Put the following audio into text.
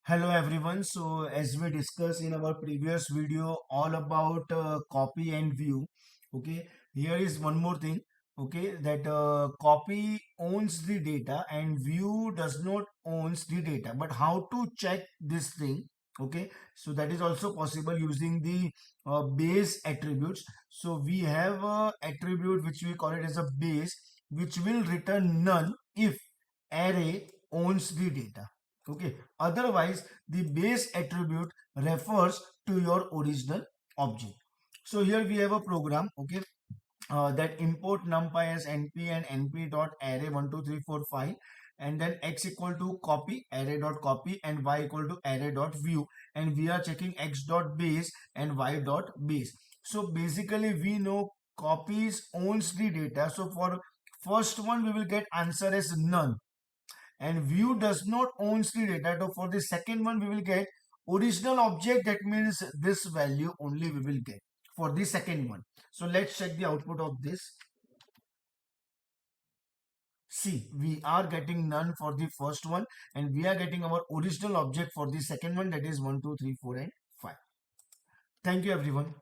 Hello everyone. So as we discussed in our previous video all about copy and view, okay, here is one more thing, okay, that copy owns the data and view does not owns the data. But how to check this thing? Okay, so that is also possible using the base attributes. So we have a attribute which we call it as a base, which will return none if array owns the data. Okay, otherwise the base attribute refers to your original object. So here we have a program, okay, that import numpy as np and np.array 1 2 3 4 5, and then x equal to copy array.copy and y equal to array.view, and we are checking x.base and y.base. So basically we know copies owns the data. So for first one we will get answer as none, and view does not owns the data. So for the second one we will get original object, that means this value only we will get for the second one. So let's check the output of this. See, we are getting none for the first one and we are getting our original object for the second one, that is 1 2 3 4 and 5. Thank you everyone.